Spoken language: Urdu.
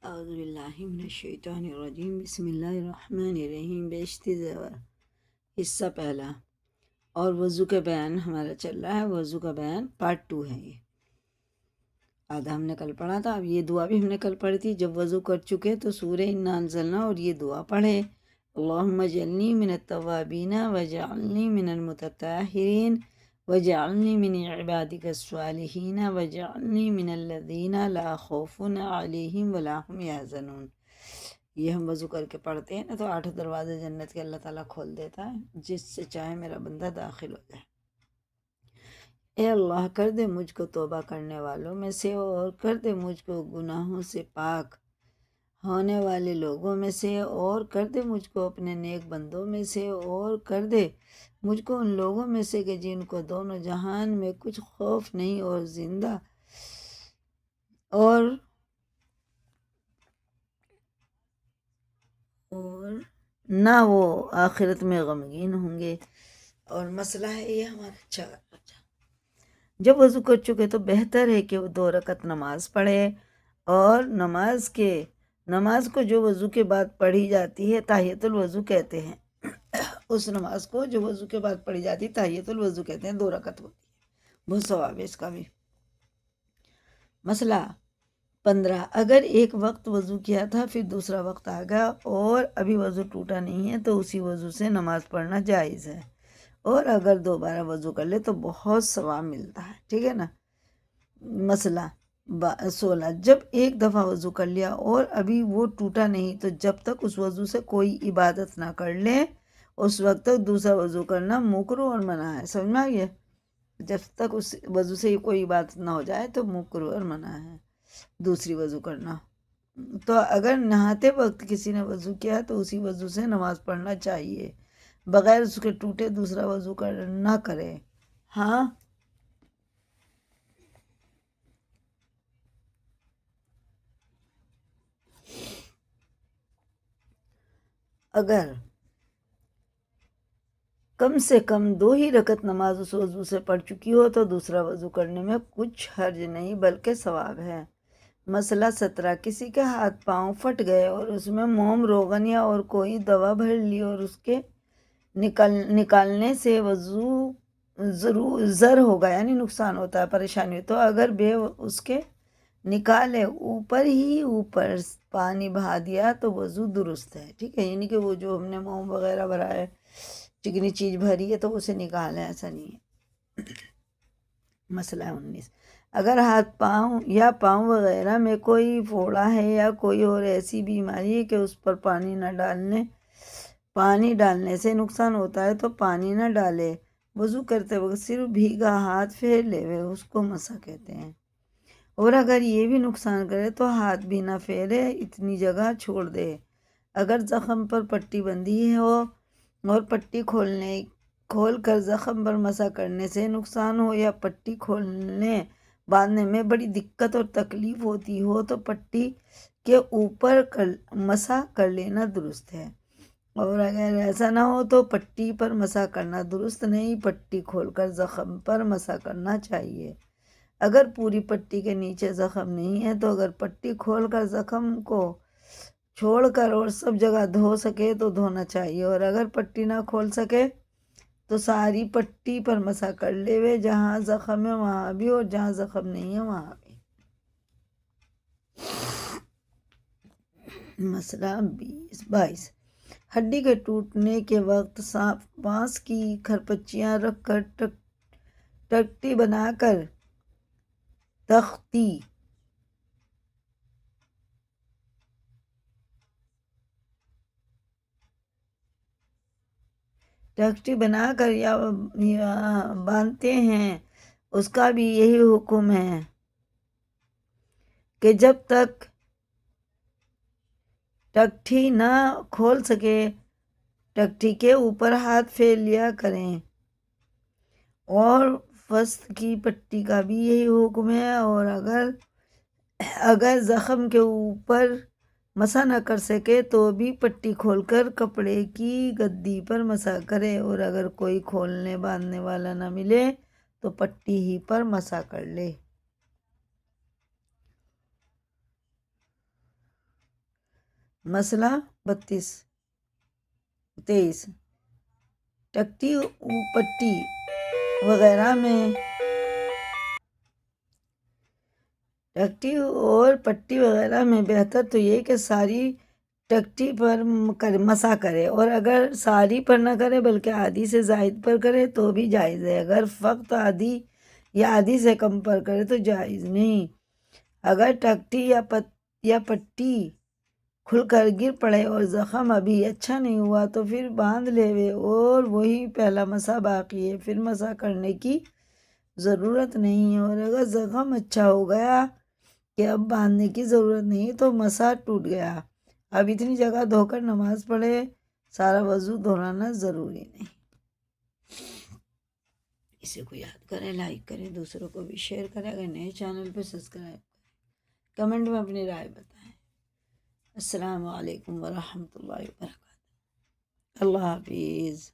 اعوذ باللہ من الشیطان الرجیم، بسم اللہ الرحمن الرحیم۔ بیشتی زیور، حصہ پہلا۔ اور وضو کا بیان ہمارا چل رہا ہے۔ وضو کا بیان پارٹ 2 ہے۔ یہ آدھا ہم نے کل پڑھا تھا۔ اب یہ دعا بھی ہم نے کل پڑھی تھی۔ جب وضو کر چکے تو سورہ انا انزلنا اور یہ دعا پڑھے، اللہم اجعلنی من التوابین وجعلنی من المتطہرین وجعلنی من عبادک الصالحین وجعلنی من الذین لا خوف علیہم ولا هم یحزنون۔ یہ ہم وضو کر کے پڑھتے ہیں نا تو 8 دروازے جنت کے اللہ تعالیٰ کھول دیتا ہے، جس سے چاہے میرا بندہ داخل ہو جائے۔ اے اللہ، کر دے مجھ کو توبہ کرنے والوں میں سے، اور کر دے مجھ کو گناہوں سے پاک ہونے والے لوگوں میں سے، اور کر دے مجھ کو اپنے نیک بندوں میں سے، اور کر دے مجھ کو ان لوگوں میں سے کہ جن کو دونوں جہان میں کچھ خوف نہیں اور زندہ اور نہ وہ آخرت میں غمگین ہوں گے۔ اور مسئلہ ہے یہ ہمارا 4۔ جب وضو کر چکے تو بہتر ہے کہ وہ 2 رکعت نماز پڑھے، اور نماز کو جو وضو کے بعد پڑھی جاتی ہے تحیۃ الوضو کہتے ہیں۔ اس نماز کو جو وضو کے بعد پڑھی جاتی ہے تحیۃ الوضو کہتے ہیں، 2 رکعت ہوتی ہے، بہت ثواب ہے اس کا بھی۔ مسئلہ 15، اگر ایک وقت وضو کیا تھا پھر دوسرا وقت آ گیا اور ابھی وضو ٹوٹا نہیں ہے تو اسی وضو سے نماز پڑھنا جائز ہے، اور اگر دوبارہ وضو کر لے تو بہت ثواب ملتا ہے، ٹھیک ہے نا۔ مسئلہ 16، جب ایک دفعہ وضو کر لیا اور ابھی وہ ٹوٹا نہیں تو جب تک اس وضو سے کوئی عبادت نہ کر لے اس وقت تک دوسرا وضو کرنا مکروہ اور منع ہے۔ سمجھ میں آ گیا؟ جب تک اس وضو سے کوئی عبادت نہ ہو جائے تو مکروہ اور منع ہے دوسری وضو کرنا۔ تو اگر نہاتے وقت کسی نے وضو کیا تو اسی وضو سے نماز پڑھنا چاہیے، بغیر اس کے ٹوٹے دوسرا وضو نہ کرے۔ ہاں، اگر کم سے کم 2 ہی رکعت نماز اس وضو سے پڑھ چکی ہو تو دوسرا وضو کرنے میں کچھ حرج نہیں بلکہ ثواب ہے۔ مسئلہ 17، کسی کے ہاتھ پاؤں پھٹ گئے اور اس میں موم، روغن یا اور کوئی دوا بھر لی اور اس کے نکالنے سے وضو زر ہوگا، یعنی نقصان ہوتا ہے، پریشانی، تو اگر بے اس کے نکالے اوپر پانی بہا دیا تو وضو درست ہے، ٹھیک ہے۔ یعنی کہ وہ جو ہم نے موم وغیرہ بھرا ہے، چکنی چیز بھری ہے تو اسے نکالیں، ایسا نہیں ہے۔ مسئلہ 19، اگر ہاتھ پاؤں یا پاؤں وغیرہ میں کوئی پھوڑا ہے یا کوئی اور ایسی بیماری ہے کہ اس پر پانی ڈالنے سے نقصان ہوتا ہے تو پانی نہ ڈالے، وضو کرتے وقت صرف بھیگا ہاتھ پھیر لے، اس کو مسح کہتے ہیں۔ اور اگر یہ بھی نقصان کرے تو ہاتھ بھی نہ پھیرے، اتنی جگہ چھوڑ دے۔ اگر زخم پر پٹی بندھی ہو اور پٹی کھول کر زخم پر مسح کرنے سے نقصان ہو یا پٹی باندھنے میں بڑی دقت اور تکلیف ہوتی ہو تو پٹی کے اوپر مسح کر لینا درست ہے، اور اگر ایسا نہ ہو تو پٹی پر مسح کرنا درست نہیں، پٹی کھول کر زخم پر مسح کرنا چاہیے۔ اگر پوری پٹی کے نیچے زخم نہیں ہے تو اگر پٹی کھول کر زخم کو چھوڑ کر اور سب جگہ دھو سکے تو دھونا چاہیے، اور اگر پٹی نہ کھول سکے تو ساری پٹی پر مسح کر لے، جہاں زخم ہے وہاں بھی اور جہاں زخم نہیں ہے وہاں بھی۔ مسئلہ 22، ہڈی کے ٹوٹنے کے وقت بانس کی کھرپچیاں رکھ کر ٹکٹی بنا کر یا باندھتے ہیں، اس کا بھی یہی حکم ہے کہ جب تک ٹکٹی نہ کھول سکے ٹکٹی کے اوپر ہاتھ پھیر لیا کریں، اور وسط کی پٹی کا بھی یہی حکم ہے، اور اگر زخم کے اوپر مسح نہ کر سکے تو بھی پٹی کھول کر کپڑے کی گدی پر مسح کرے، اور اگر کوئی کھولنے باندھنے والا نہ ملے تو پٹی ہی پر مسح کر لے۔ مسئلہ 23 ٹکٹی پٹی وغیرہ میں ٹکٹی اور پٹی وغیرہ میں بہتر تو یہ کہ ساری ٹکٹی پر مسا کرے، اور اگر ساری پر نہ کرے بلکہ آدھی سے زائد پر کرے تو بھی جائز ہے۔ اگر فقط آدھی یا آدھی سے کم پر کرے تو جائز نہیں۔ اگر ٹکٹی یا پٹی کھل کر گر پڑے اور زخم ابھی اچھا نہیں ہوا تو پھر باندھ لے، اور وہی پہلا مسا باقی ہے، پھر مسا کرنے کی ضرورت نہیں ہے۔ اور اگر زخم اچھا ہو گیا کہ اب باندھنے کی ضرورت نہیں تو مسا ٹوٹ گیا، اب اتنی جگہ دھو کر نماز پڑھے، سارا وضو دہرانا ضروری نہیں۔ اسے کو یاد کریں، لائک کریں، دوسروں کو بھی شیئر کریں، اگر نئے چینل پہ سبسکرائب کریں، کمنٹ میں اپنی رائے بتائیں۔ السلام علیکم ورحمۃ اللہ وبرکاتہ۔ اللہ حافظ۔